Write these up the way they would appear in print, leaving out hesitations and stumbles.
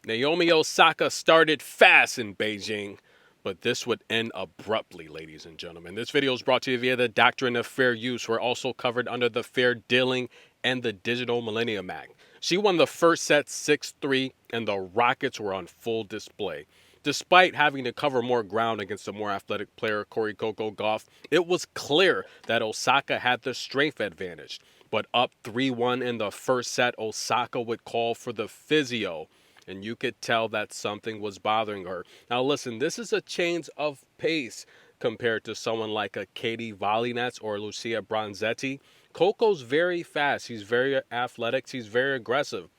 Naomi Osaka started fast in Beijing, but this would end abruptly, ladies and gentlemen. This video is brought to you via the Doctrine of Fair Use. We're also covered under the Fair Dealing and the Digital Millennium Act. She won the first set 6-3, and the Rockets were on full display. Despite having to cover more ground against a more athletic player, Coco Gauff, it was clear that Osaka had the strength advantage. But up 3-1 in the first set, Osaka would call for the physio, and you could tell that something was bothering her. Now listen, this is a change of pace compared to someone like a Katie Volinets or Lucia Bronzetti. Coco's very fast. She's very athletic. She's very aggressive.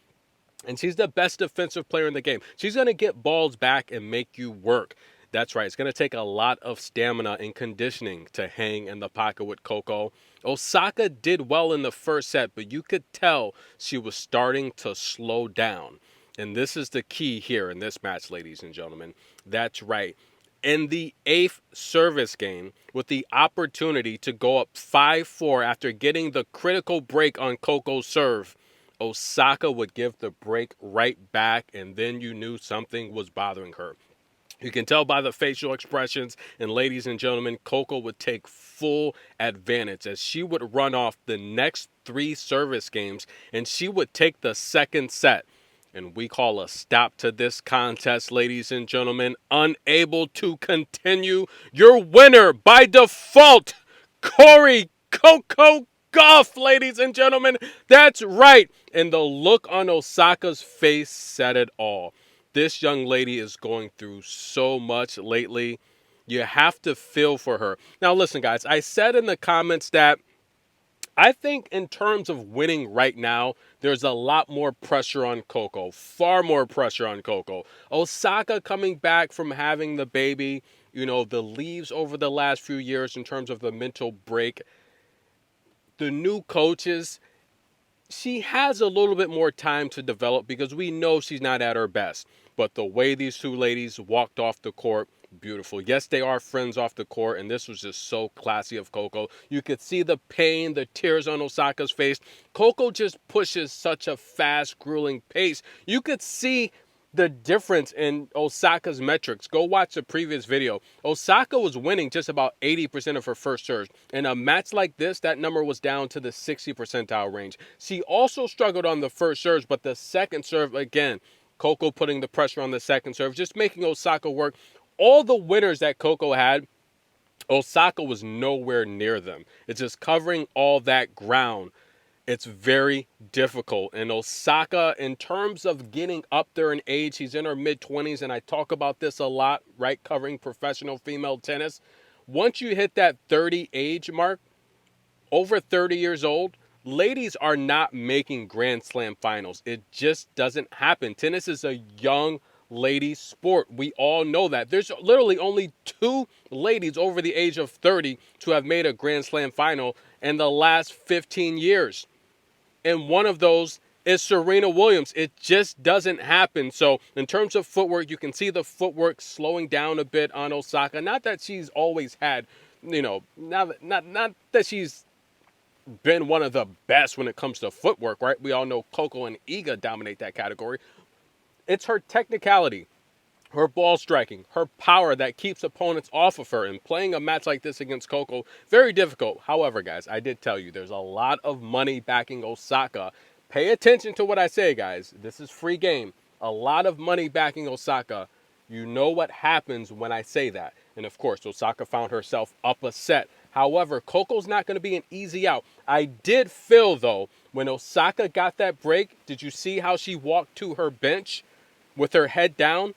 And she's the best defensive player in the game. She's going to get balls back and make you work. That's right. It's going to take a lot of stamina and conditioning to hang in the pocket with Coco. Osaka did well in the first set, but you could tell she was starting to slow down. And this is the key here in this match, ladies and gentlemen. That's right. In the eighth service game, with the opportunity to go up 5-4 after getting the critical break on Coco's serve, Osaka would give the break right back, and then you knew something was bothering her. You can tell by the facial expressions, and ladies and gentlemen, Coco would take full advantage as she would run off the next three service games, and she would take the second set. And we call a stop to this contest, ladies and gentlemen. Unable to continue, your winner by default, Coco Gauff, ladies and gentlemen. That's right. And the look on Osaka's face said it all. This young lady is going through so much lately. You have to feel for her. Now, listen, guys, I said in the comments that I think in terms of winning right now, there's a lot more pressure on Coco, far more pressure on Coco. Osaka coming back from having the baby, the leaves over the last few years in terms of the mental break. The new coaches, she has a little bit more time to develop because we know she's not at her best. But the way these two ladies walked off the court, beautiful. Yes, they are friends off the court, and this was just so classy of Coco. You could see the pain, the tears on Osaka's face. Coco just pushes such a fast, grueling pace. You could see the difference in Osaka's metrics. Go watch the previous video. Osaka was winning just about 80% of her first serves. In a match like this, that number was down to the 60 percentile range. She also struggled on the first serves, but the second serve, again, Coco putting the pressure on the second serve, just making Osaka work. All the winners that Coco had, Osaka was nowhere near them. It's just covering all that ground. It's very difficult. And Osaka, in terms of getting up there in age, he's in her mid-20s, and I talk about this a lot, right, covering professional female tennis. Once you hit that 30 age mark, over 30 years old, ladies are not making Grand Slam finals. It just doesn't happen. Tennis is a young lady sport. We all know that. There's literally only two ladies over the age of 30 to have made a Grand Slam final in the last 15 years. And one of those is Serena Williams. It just doesn't happen. So in terms of footwork, you can see the footwork slowing down a bit on Osaka. Not that she's always had, not that she's been one of the best when it comes to footwork, right? We all know Coco and Iga dominate that category. It's her technicality, her ball striking, her power that keeps opponents off of her. And playing a match like this against Coco, very difficult. However, guys, I did tell you there's a lot of money backing Osaka. Pay attention to what I say, guys. This is free game. A lot of money backing Osaka. You know what happens when I say that. And of course, Osaka found herself up a set. However, Coco's not going to be an easy out. I did feel, though, when Osaka got that break, did you see how she walked to her bench with her head down?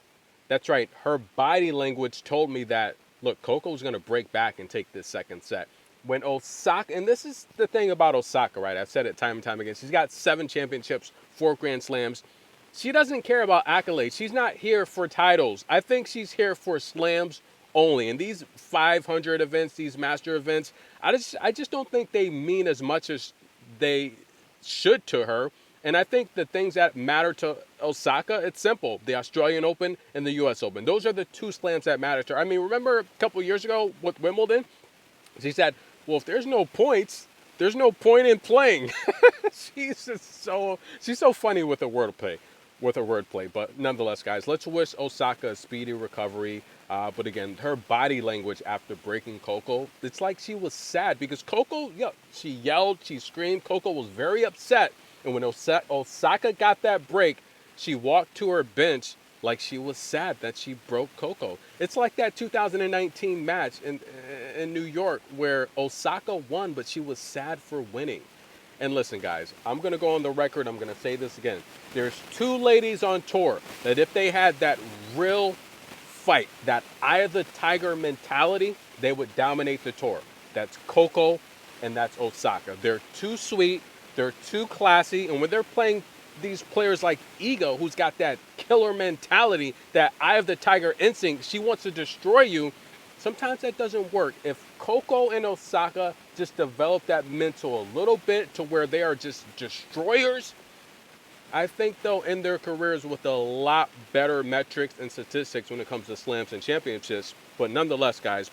That's right. Her body language told me that, look, Coco's going to break back and take this second set. When Osaka, and this is the thing about Osaka, right? I've said it time and time again. She's got 7 championships, 4 Grand Slams. She doesn't care about accolades. She's not here for titles. I think she's here for slams only. And these 500 events, these master events, I just don't think they mean as much as they should to her. And I think the things that matter to Osaka, it's simple. The Australian Open and the U.S. Open. Those are the 2 slams that matter to her. I mean, remember a couple of years ago with Wimbledon? She said, well, if there's no points, there's no point in playing. She's so funny with the wordplay. with a wordplay. But nonetheless, guys, let's wish Osaka a speedy recovery. But again, her body language after breaking Coco, it's like she was sad because Coco, yeah, she yelled, she screamed. Coco was very upset. And when Osaka got that break, she walked to her bench like she was sad that she broke Coco. It's like that 2019 match in New York where Osaka won, but she was sad for winning. And listen, guys, I'm going to go on the record. I'm going to say this again. There's two ladies on tour that if they had that real fight, that eye of the tiger mentality, they would dominate the tour. That's Coco and that's Osaka. They're too sweet. They're too classy. And when they're playing these players like Ego, who's got that killer mentality, that eye of the tiger instinct, she wants to destroy you. Sometimes that doesn't work. If Coco and Osaka just develop that mental a little bit to where they are just destroyers, I think they'll end their careers with a lot better metrics and statistics when it comes to slams and championships. But nonetheless, guys,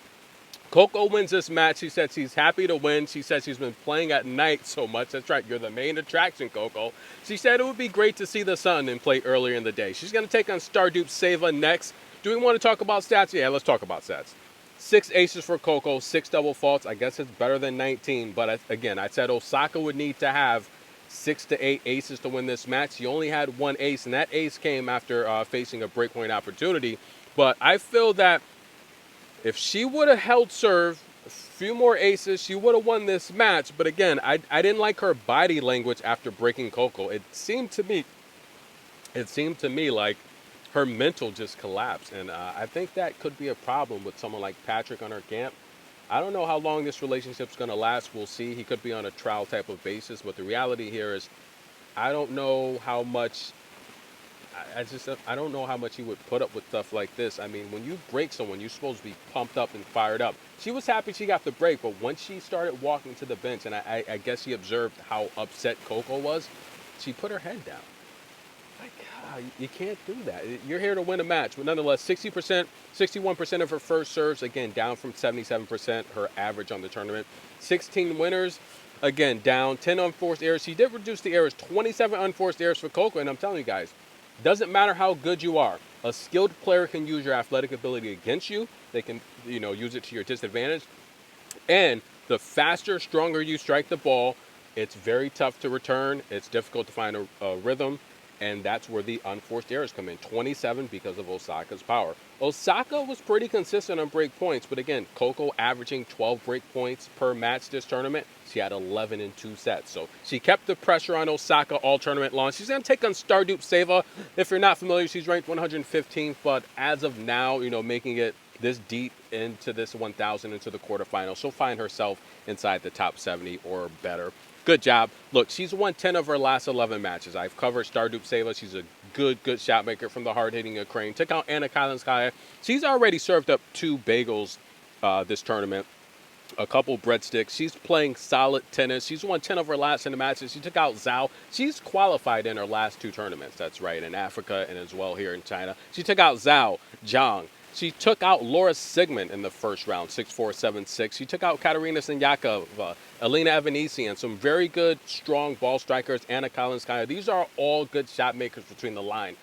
Coco wins this match. She said she's happy to win. She said she's been playing at night so much. That's right, you're the main attraction, Coco. She said it would be great to see the sun and play earlier in the day. She's going to take on Stardupseva next. Do we want to talk about stats? Yeah, let's talk about stats. 6 aces for Coco, 6 double faults. I guess it's better than 19. But again, I said Osaka would need to have 6 to 8 aces to win this match. He only had 1 ace, and that ace came after facing a breakpoint opportunity. But I feel that if she would have held serve, a few more aces, she would have won this match. But again, I didn't like her body language after breaking Coco. It seemed to me like her mental just collapsed. And I think that could be a problem with someone like Patrick on her camp. I don't know how long this relationship's going to last. We'll see. He could be on a trial type of basis. But the reality here is I don't know how much I don't know how much he would put up with stuff like this. I mean, when you break someone, you're supposed to be pumped up and fired up. She was happy she got the break, but once she started walking to the bench, and I guess she observed how upset Coco was, she put her head down. Like, you can't do that. You're here to win a match. But nonetheless, 60%, 61% of her first serves, again, down from 77%, her average on the tournament. 16 winners, again, down. 10 unforced errors. She did reduce the errors, 27 unforced errors for Coco, and I'm telling you guys, doesn't matter how good you are. A skilled player can use your athletic ability against you. They can, use it to your disadvantage. And the faster, stronger you strike the ball, it's very tough to return. It's difficult to find a rhythm. And that's where the unforced errors come in. 27 because of Osaka's power. Osaka was pretty consistent on break points. But again, Coco averaging 12 break points per match this tournament. She had 11 in 2 sets. So she kept the pressure on Osaka all tournament long. She's going to take on Stardupseva. If you're not familiar, she's ranked 115th. But as of now, making it this deep into this 1,000 into the quarterfinals, she'll find herself inside the top 70 or better. Good job. Look, she's won 10 of her last 11 matches. I've covered Stardupseva. She's a good shot maker from the hard-hitting Ukraine. Took out Anna Kalinskaya. She's already served up 2 bagels this tournament, a couple breadsticks. She's playing solid tennis. She's won 10 of her last 10 matches. She took out Zhao. She's qualified in her last 2 tournaments. That's right, in Africa and as well here in China. She took out Zhao, Zhang. She took out Laura Sigmund in the first round, 6-4, 7-6. She took out Katerina Siniakova, Elena Evanesian, some very good, strong ball strikers, Anna Kalinskaya. These are all good shot makers between the line.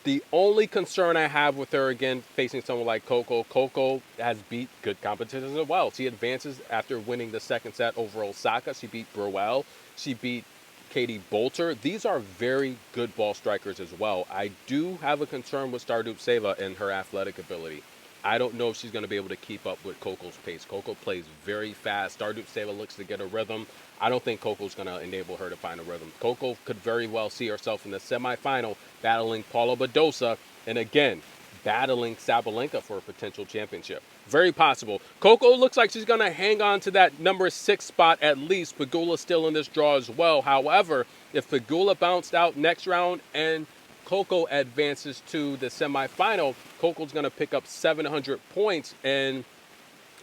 The only concern I have with her, again, facing someone like Coco, Coco has beat good competitors as well. She advances after winning the second set over Osaka. She beat Burwell. She beat Katie Bolter. These are very good ball strikers as well. I do have a concern with Stardupseva and her athletic ability. I don't know if she's going to be able to keep up with Coco's pace. Coco plays very fast. Stardupseva looks to get a rhythm. I don't think Coco's going to enable her to find a rhythm. Coco could very well see herself in the semifinal battling Paula Badosa and again battling Sabalenka for a potential championship. Very possible. Coco looks like she's going to hang on to that number 6 spot at least. Pegula's still in this draw as well. However, if Pegula bounced out next round and Coco advances to the semifinal, Coco's going to pick up 700 points and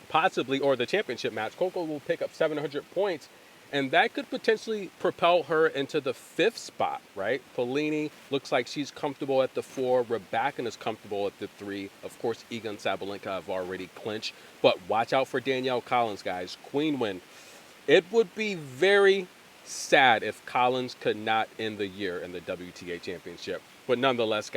possibly, or the championship match, Coco will pick up 700 points. And that could potentially propel her into the 5th spot, right? Polini looks like she's comfortable at the 4. Rybakina is comfortable at the 3. Of course, Iga and Sabalenka have already clinched. But watch out for Danielle Collins, guys. Queen win. It would be very sad if Collins could not end the year in the WTA Championship. But nonetheless, guys.